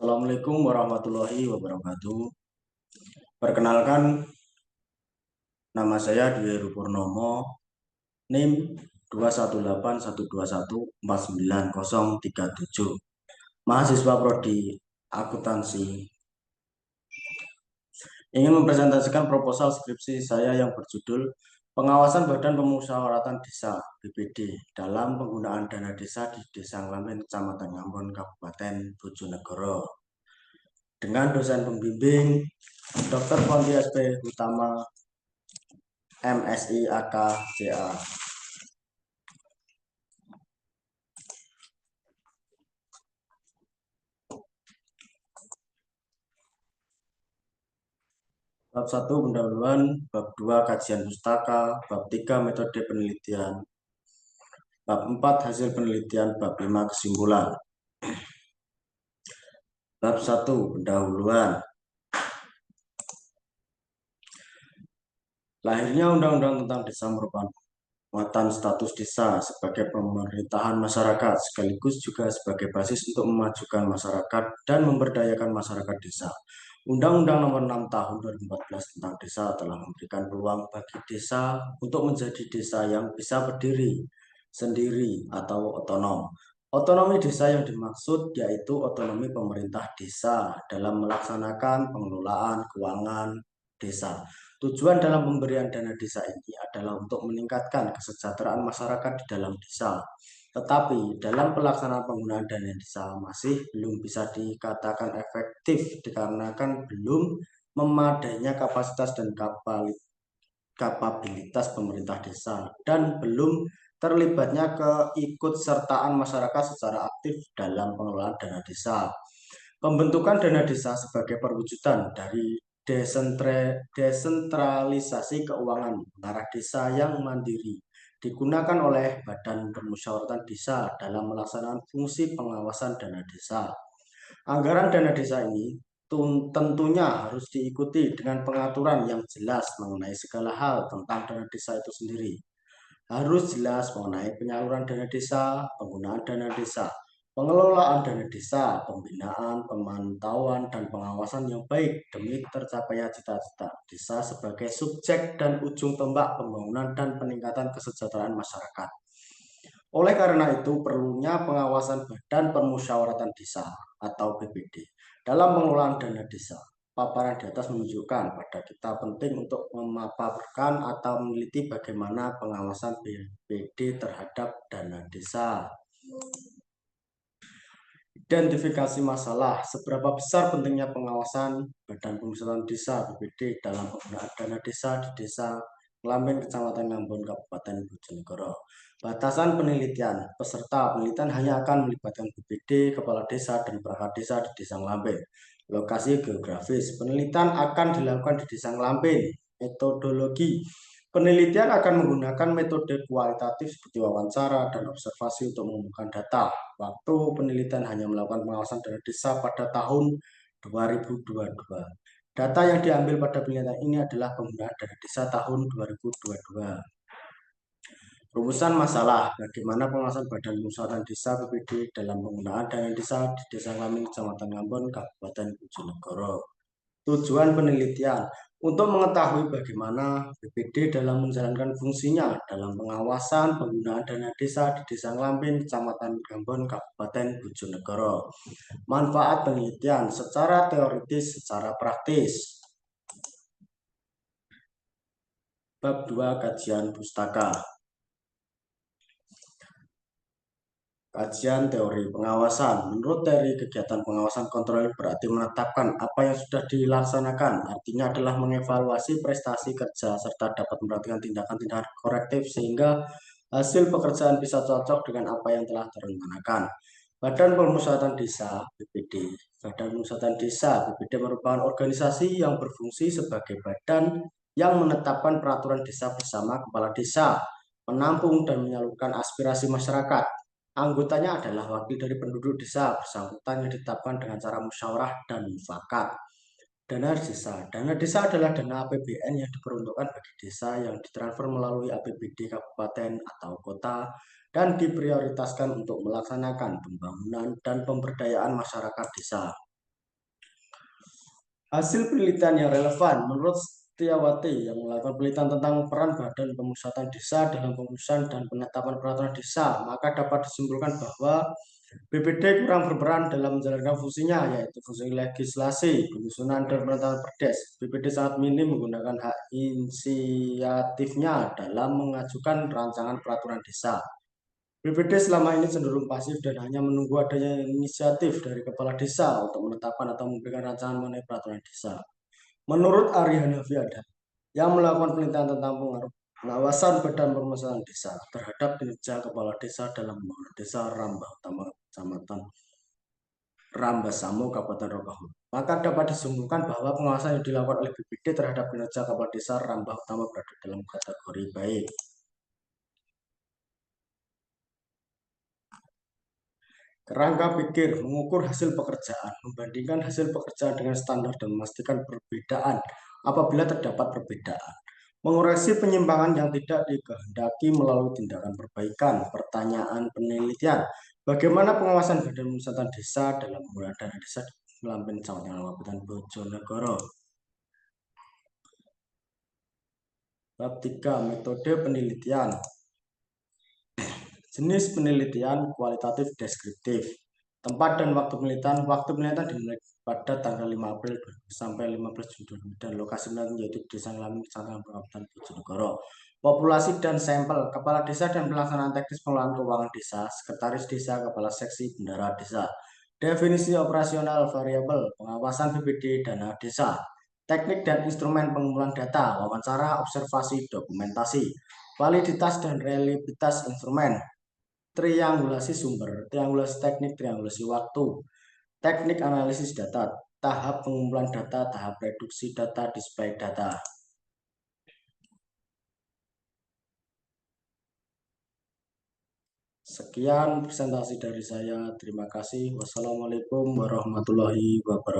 Assalamualaikum warahmatullahi wabarakatuh. Perkenalkan, nama saya Dwi Heru Purnomo, NIM 21812149037, mahasiswa Prodi Akuntansi. Ingin mempresentasikan proposal skripsi saya yang berjudul Pengawasan Badan Pemusyawaratan Desa (BPD) dalam penggunaan dana desa di Desa Nglampin, Kecamatan Ngambon, Kabupaten Bojonegoro. Dengan dosen pembimbing Dr. Fonti SP Utama, MSI AK CA. Bab 1 pendahuluan, bab 2 kajian pustaka, bab 3 metode penelitian, bab 4 hasil penelitian, bab 5 kesimpulan. Bab 1 pendahuluan. Lahirnya Undang-Undang tentang Desa merupakan penguatan status desa sebagai pemerintahan masyarakat, sekaligus juga sebagai basis untuk memajukan masyarakat dan memberdayakan masyarakat desa. Undang-Undang Nomor 6 Tahun 2014 tentang Desa telah memberikan peluang bagi desa untuk menjadi desa yang bisa berdiri sendiri atau otonom. Otonomi desa yang dimaksud yaitu otonomi pemerintah desa dalam melaksanakan pengelolaan keuangan desa. Tujuan dalam pemberian dana desa ini adalah untuk meningkatkan kesejahteraan masyarakat di dalam desa. Tetapi dalam pelaksanaan penggunaan dana desa masih belum bisa dikatakan efektif dikarenakan belum memadainya kapasitas dan kapabilitas pemerintah desa dan belum terlibatnya keikutsertaan masyarakat secara aktif dalam pengelolaan dana desa. Pembentukan dana desa sebagai perwujudan dari desentralisasi keuangan mengarah desa yang mandiri digunakan oleh Badan Permusyawaratan Desa dalam melaksanakan fungsi pengawasan dana desa. Anggaran dana desa ini tentunya harus diikuti dengan pengaturan yang jelas mengenai segala hal tentang dana desa itu sendiri. Harus jelas mengenai penyaluran dana desa, penggunaan dana desa, pengelolaan dana desa, pembinaan, pemantauan, dan pengawasan yang baik demi tercapainya cita-cita desa sebagai subjek dan ujung tombak pembangunan dan peningkatan kesejahteraan masyarakat. Oleh karena itu, perlunya pengawasan Badan Permusyawaratan Desa atau BPD dalam pengelolaan dana desa. Paparan di atas menunjukkan pada kita penting untuk memaparkan atau meneliti bagaimana pengawasan BPD terhadap dana desa. Identifikasi masalah, seberapa besar pentingnya pengawasan Badan Pemusyawaratan Desa BPD dalam penggunaan dana desa di Desa Nglampin, Kecamatan Ngambon, Kabupaten Bojonegoro. Batasan penelitian, peserta penelitian hanya akan melibatkan BPD, kepala desa, dan perangkat desa di Desa Nglampin. Lokasi geografis, penelitian akan dilakukan di Desa Nglampin. Metodologi, penelitian akan menggunakan metode kualitatif seperti wawancara dan observasi untuk mengumpulkan data. Waktu penelitian hanya melakukan pengawasan dana desa pada tahun 2022. Data yang diambil pada penelitian ini adalah penggunaan dana desa tahun 2022. Rumusan masalah, bagaimana pengawasan Badan Pemusyawaratan Desa BPD dalam penggunaan dana desa di Desa Nglampin, Kecamatan Ngambon, Kabupaten Bojonegoro. Tujuan penelitian untuk mengetahui bagaimana BPD dalam menjalankan fungsinya dalam pengawasan penggunaan dana desa di Desa Nglampin, Kecamatan Ngambon, Kabupaten Bojonegoro. Manfaat penelitian secara teoritis, secara praktis. Bab 2 kajian pustaka. Kajian teori pengawasan. Menurut teori kegiatan pengawasan kontrol berarti menetapkan apa yang sudah dilaksanakan. Artinya adalah mengevaluasi prestasi kerja serta dapat memperhatikan tindakan-tindakan korektif sehingga hasil pekerjaan bisa cocok dengan apa yang telah direncanakan. Badan Pemusyawaratan Desa BPD. Badan Pemusyawaratan Desa BPD merupakan organisasi yang berfungsi sebagai badan yang menetapkan peraturan desa bersama kepala desa, menampung dan menyalurkan aspirasi masyarakat. Anggotanya adalah wakil dari penduduk desa bersangkutan yang ditetapkan dengan cara musyawarah dan mufakat. Dana desa. Dana desa adalah dana APBN yang diperuntukkan bagi desa yang ditransfer melalui APBD kabupaten atau kota dan diprioritaskan untuk melaksanakan pembangunan dan pemberdayaan masyarakat desa. Hasil penelitian yang relevan menurut Setiawati yang melakukan penelitian tentang peran Badan Pemusatan Desa dalam pemutusan dan penetapan peraturan desa, maka dapat disimpulkan bahwa BPD kurang berperan dalam menjalankan fungsinya, yaitu fungsi legislasi, penyusunan dan penetapan perdes. BPD sangat minim menggunakan hak inisiatifnya dalam mengajukan rancangan peraturan desa. BPD selama ini cenderung pasif dan hanya menunggu adanya inisiatif dari kepala desa untuk menetapkan atau memberikan rancangan mengenai peraturan desa. Menurut Ari Hanafiada, yang melakukan penelitian tentang pengaruh pengawasan Badan Pemusatan Desa terhadap kinerja kepala desa dalam pembangunan desa Rambah Utama, Kecamatan Rambasamo, Kabupaten Rokohulu. Maka dapat disimpulkan bahwa pengawasan yang dilakukan oleh BPD terhadap kinerja kepala desa Rambah Utama berada dalam kategori baik. Kerangka pikir mengukur hasil pekerjaan, membandingkan hasil pekerjaan dengan standar dan memastikan perbedaan apabila terdapat perbedaan. Mengoreksi penyimpangan yang tidak dikehendaki melalui tindakan perbaikan. Pertanyaan penelitian, bagaimana pengawasan Badan Pemusatan Desa dalam penggunaan dana desa di Lampin, Kecamatan Kabupaten Bojonegoro? Bab 3, metode penelitian. Jenis penelitian kualitatif deskriptif. Tempat dan waktu penelitian dimulai pada tanggal 5 April sampai 15 Juni 2000 dan lokasi penelitian yaitu Desa Ngelamin, Kecamatan Kabupaten Bojonegoro. Populasi dan sampel, kepala desa dan pelaksanaan teknis pengelolaan keuangan desa, sekretaris desa, kepala seksi, bendara desa. Definisi operasional variabel, pengawasan BPD dana desa. Teknik dan instrumen pengumpulan data, wawancara, observasi, dokumentasi. Validitas dan reliabilitas instrumen. Triangulasi sumber, triangulasi teknik, triangulasi waktu, teknik analisis data, tahap pengumpulan data, tahap reduksi data, display data. Sekian presentasi dari saya. Terima kasih. Wassalamualaikum warahmatullahi wabarakatuh.